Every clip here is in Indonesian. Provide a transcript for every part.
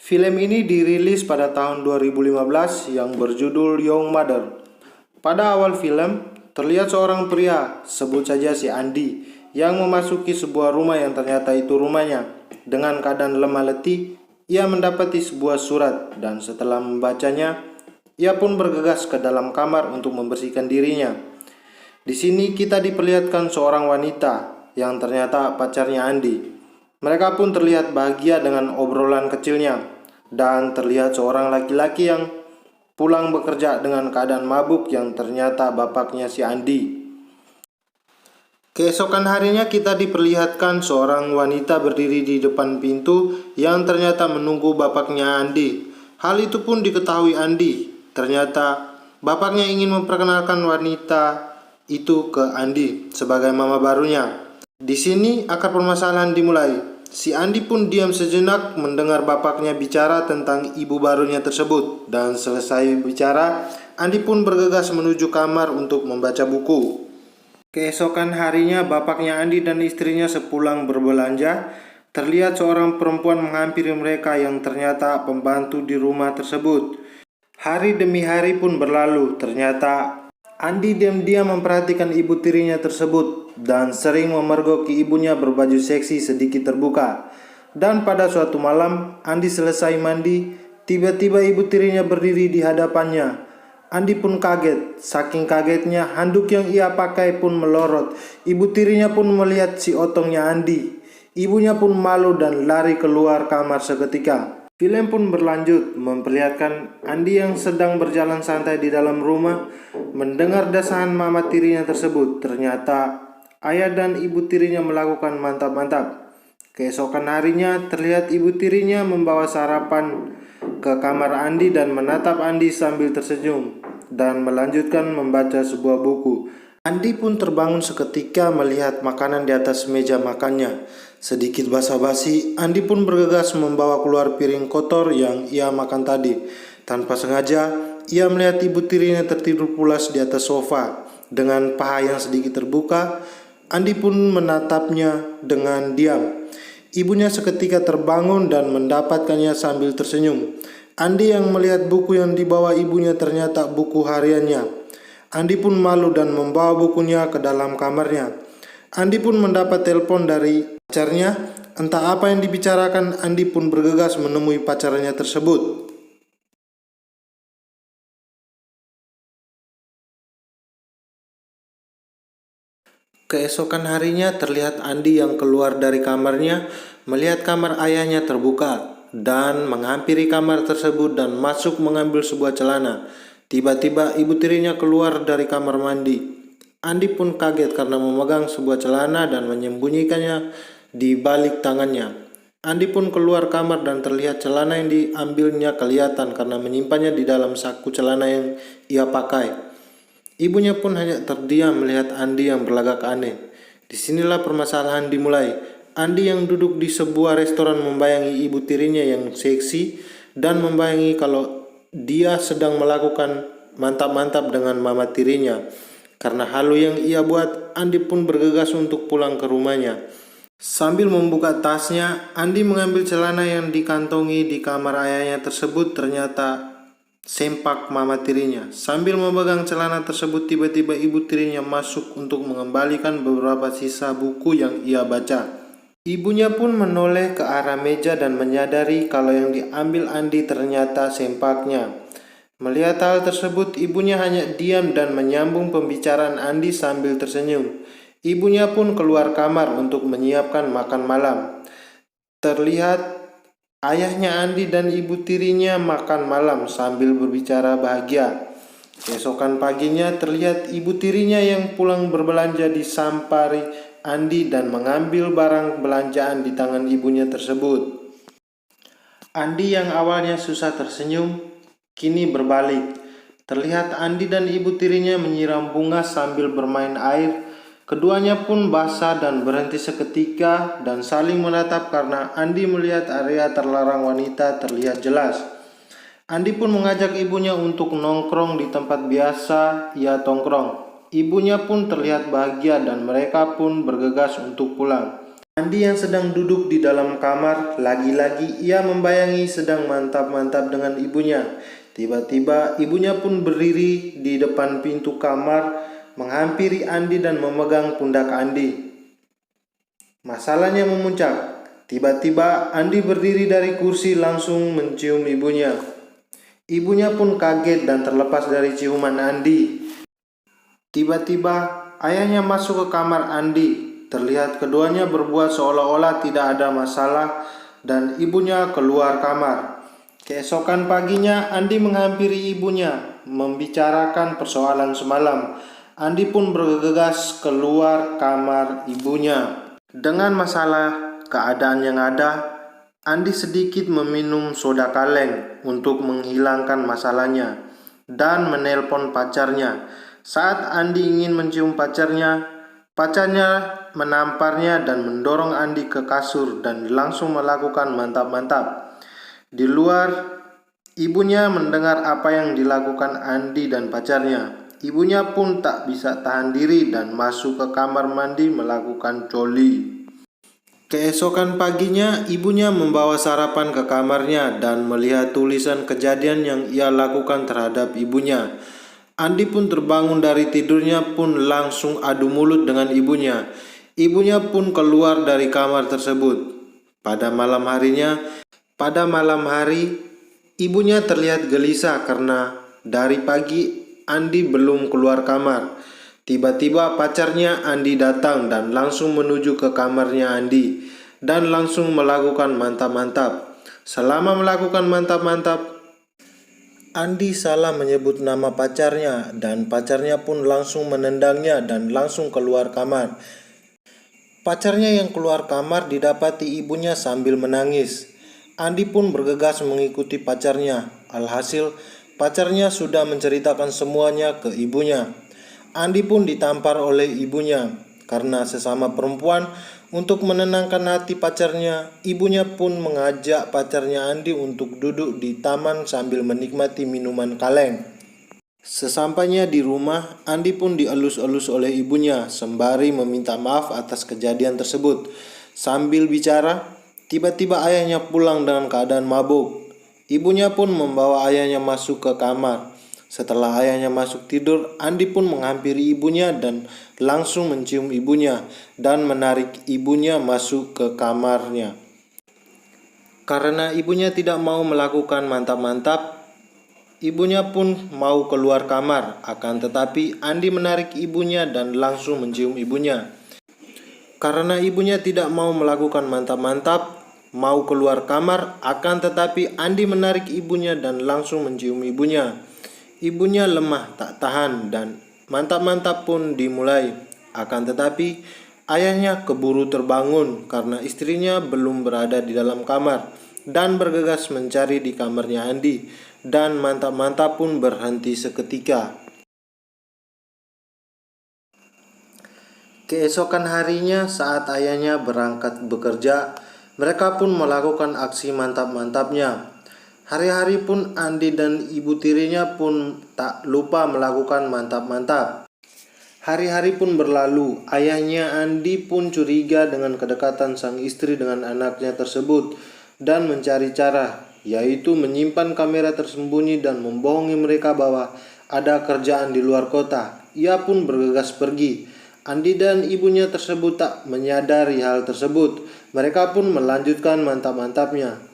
Film ini dirilis pada tahun 2015 yang berjudul Young Mother. Pada awal film, terlihat seorang pria, sebut saja si Andi, yang memasuki sebuah rumah yang ternyata itu rumahnya. Dengan keadaan lemah letih, ia mendapati sebuah surat dan setelah membacanya, ia pun bergegas ke dalam kamar untuk membersihkan dirinya. Di sini kita diperlihatkan seorang wanita yang ternyata pacarnya Andi. Mereka pun terlihat bahagia dengan obrolan kecilnya, dan terlihat seorang laki-laki yang pulang bekerja dengan keadaan mabuk yang ternyata bapaknya si Andi. Keesokan harinya kita diperlihatkan seorang wanita berdiri di depan pintu yang ternyata menunggu bapaknya Andi. Hal itu pun diketahui Andi. Ternyata bapaknya ingin memperkenalkan wanita itu ke Andi sebagai mama barunya. Di sini akar permasalahan dimulai. Si Andi pun diam sejenak mendengar bapaknya bicara tentang ibu barunya tersebut. Dan selesai bicara, Andi pun bergegas menuju kamar untuk membaca buku. Keesokan harinya bapaknya Andi dan istrinya sepulang berbelanja, terlihat seorang perempuan menghampiri mereka yang ternyata pembantu di rumah tersebut. Hari demi hari pun berlalu, ternyata Andi diam-diam memperhatikan ibu tirinya tersebut dan sering memergoki ibunya berbaju seksi sedikit terbuka. Dan pada suatu malam, Andi selesai mandi, tiba-tiba ibu tirinya berdiri di hadapannya. Andi pun kaget, saking kagetnya handuk yang ia pakai pun melorot. Ibu tirinya pun melihat si otongnya Andi. Ibunya pun malu dan lari keluar kamar seketika. Film pun berlanjut memperlihatkan Andi yang sedang berjalan santai di dalam rumah, mendengar desahan mama tirinya tersebut. Ternyata ayah dan ibu tirinya melakukan mantap-mantap. Keesokan harinya terlihat ibu tirinya membawa sarapan ke kamar Andi dan menatap Andi sambil tersenyum dan melanjutkan membaca sebuah buku. Andi pun terbangun seketika melihat makanan di atas meja makannya. Sedikit basa-basi, Andi pun bergegas membawa keluar piring kotor yang ia makan tadi. Tanpa sengaja, ia melihat ibu tirinya tertidur pulas di atas sofa. Dengan paha yang sedikit terbuka, Andi pun menatapnya dengan diam. Ibunya seketika terbangun dan mendapatkannya sambil tersenyum. Andi yang melihat buku yang dibawa ibunya ternyata buku hariannya. Andi pun malu dan membawa bukunya ke dalam kamarnya. Andi pun mendapat telepon dari pacarnya. Entah apa yang dibicarakan, Andi pun bergegas menemui pacarnya tersebut. Keesokan harinya terlihat Andi yang keluar dari kamarnya, melihat kamar ayahnya terbuka dan menghampiri kamar tersebut dan masuk mengambil sebuah celana. Tiba-tiba ibu tirinya keluar dari kamar mandi. Andi pun kaget karena memegang sebuah celana dan menyembunyikannya di balik tangannya. Andi pun keluar kamar dan terlihat celana yang diambilnya kelihatan karena menyimpannya di dalam saku celana yang ia pakai. Ibunya pun hanya terdiam melihat Andi yang berlagak aneh. Disinilah permasalahan dimulai. Andi yang duduk di sebuah restoran membayangi ibu tirinya yang seksi dan membayangi kalau dia sedang melakukan mantap-mantap dengan mama tirinya. Karena halu yang ia buat, Andi pun bergegas untuk pulang ke rumahnya. Sambil membuka tasnya, Andi mengambil celana yang dikantongi di kamar ayahnya tersebut ternyata sempak mama tirinya. Sambil memegang celana tersebut, tiba-tiba ibu tirinya masuk untuk mengembalikan beberapa sisa buku yang ia baca. Ibunya pun menoleh ke arah meja dan menyadari kalau yang diambil Andi ternyata sempaknya. Melihat hal tersebut, ibunya hanya diam dan menyambung pembicaraan Andi sambil tersenyum. Ibunya pun keluar kamar untuk menyiapkan makan malam. Terlihat ayahnya Andi dan ibu tirinya makan malam sambil berbicara bahagia. Keesokan paginya terlihat ibu tirinya yang pulang berbelanja disampari Andi dan mengambil barang belanjaan di tangan ibunya tersebut. Andi yang awalnya susah tersenyum, kini berbalik. Terlihat Andi dan ibu tirinya menyiram bunga sambil bermain air. Keduanya pun basah dan berhenti seketika dan saling menatap karena Andi melihat area terlarang wanita terlihat jelas. Andi pun mengajak ibunya untuk nongkrong di tempat biasa ia tongkrong. Ibunya pun terlihat bahagia dan mereka pun bergegas untuk pulang. Andi yang sedang duduk di dalam kamar, lagi-lagi ia membayangi sedang mantap-mantap dengan ibunya. Tiba-tiba ibunya pun berdiri di depan pintu kamar, menghampiri Andi dan memegang pundak Andi. Masalahnya memuncak. Tiba-tiba Andi berdiri dari kursi langsung mencium ibunya. Ibunya pun kaget dan terlepas dari ciuman Andi. Tiba-tiba ayahnya masuk ke kamar Andi. Terlihat keduanya berbuat seolah-olah tidak ada masalah dan ibunya keluar kamar. Keesokan paginya Andi menghampiri ibunya membicarakan persoalan semalam. Andi pun bergegas keluar kamar ibunya. Dengan masalah keadaan yang ada, Andi sedikit meminum soda kaleng untuk menghilangkan masalahnya dan menelpon pacarnya. Saat Andi ingin mencium pacarnya menamparnya dan mendorong Andi ke kasur dan langsung melakukan mantap-mantap. Di luar, ibunya mendengar apa yang dilakukan Andi dan pacarnya. Ibunya pun tak bisa tahan diri dan masuk ke kamar mandi melakukan coli. Keesokan paginya, ibunya membawa sarapan ke kamarnya dan melihat tulisan kejadian yang ia lakukan terhadap ibunya. Andi pun terbangun dari tidurnya pun langsung adu mulut dengan ibunya. Ibunya pun keluar dari kamar tersebut. Pada malam hari, ibunya terlihat gelisah karena dari pagi Andi belum keluar kamar. Tiba-tiba pacarnya Andi datang dan langsung menuju ke kamarnya Andi dan langsung melakukan mantap-mantap. Selama melakukan mantap-mantap, Andi salah menyebut nama pacarnya dan pacarnya pun langsung menendangnya dan langsung keluar kamar. Pacarnya yang keluar kamar didapati ibunya sambil menangis. Andi pun bergegas mengikuti pacarnya. Alhasil, pacarnya sudah menceritakan semuanya ke ibunya. Andi pun ditampar oleh ibunya. Karena sesama perempuan, untuk menenangkan hati pacarnya, ibunya pun mengajak pacarnya Andi untuk duduk di taman sambil menikmati minuman kaleng. Sesampainya di rumah, Andi pun dielus-elus oleh ibunya sembari meminta maaf atas kejadian tersebut. Sambil bicara, tiba-tiba ayahnya pulang dengan keadaan mabuk. Ibunya pun membawa ayahnya masuk ke kamar. Setelah ayahnya masuk tidur, Andi pun menghampiri ibunya dan langsung mencium ibunya dan menarik ibunya masuk ke kamarnya. Karena ibunya tidak mau melakukan mantap-mantap, ibunya pun mau keluar kamar. Akan tetapi Andi menarik ibunya dan langsung mencium ibunya. Karena ibunya tidak mau melakukan mantap-mantap, mau keluar kamar, akan tetapi Andi menarik ibunya dan langsung mencium ibunya. Ibunya lemah tak tahan dan mantap-mantap pun dimulai. Akan tetapi ayahnya keburu terbangun karena istrinya belum berada di dalam kamar dan bergegas mencari di kamarnya Andi dan mantap-mantap pun berhenti seketika. Keesokan harinya saat ayahnya berangkat bekerja, mereka pun melakukan aksi mantap-mantapnya. Hari-hari pun Andi dan ibu tirinya pun tak lupa melakukan mantap-mantap. Hari-hari pun berlalu, ayahnya Andi pun curiga dengan kedekatan sang istri dengan anaknya tersebut dan mencari cara, yaitu menyimpan kamera tersembunyi dan membohongi mereka bahwa ada kerjaan di luar kota. Ia pun bergegas pergi. Andi dan ibunya tersebut tak menyadari hal tersebut. Mereka pun melanjutkan mantap-mantapnya.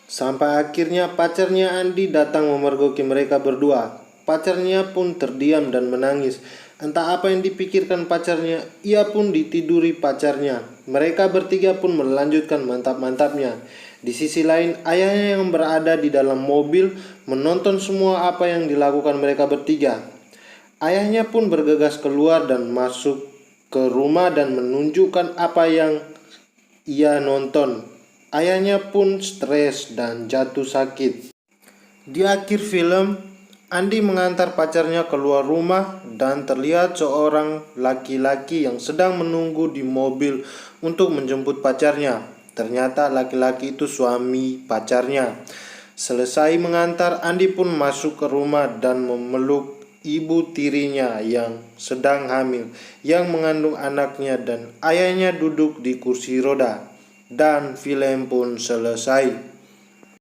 Sampai akhirnya pacarnya Andi datang memergoki mereka berdua. Pacarnya pun terdiam dan menangis. Entah apa yang dipikirkan pacarnya, ia pun ditiduri pacarnya. Mereka bertiga pun melanjutkan mantap-mantapnya. Di sisi lain, ayahnya yang berada di dalam mobil menonton semua apa yang dilakukan mereka bertiga. Ayahnya pun bergegas keluar dan masuk ke rumah dan menunjukkan apa yang ia nonton. Ayahnya pun stres dan jatuh sakit. Di akhir film, Andi mengantar pacarnya keluar rumah dan terlihat seorang laki-laki yang sedang menunggu di mobil untuk menjemput pacarnya. Ternyata laki-laki itu suami pacarnya. Selesai mengantar, Andi pun masuk ke rumah dan memeluk ibu tirinya yang sedang hamil, yang mengandung anaknya, dan ayahnya duduk di kursi roda. Dan film pun selesai.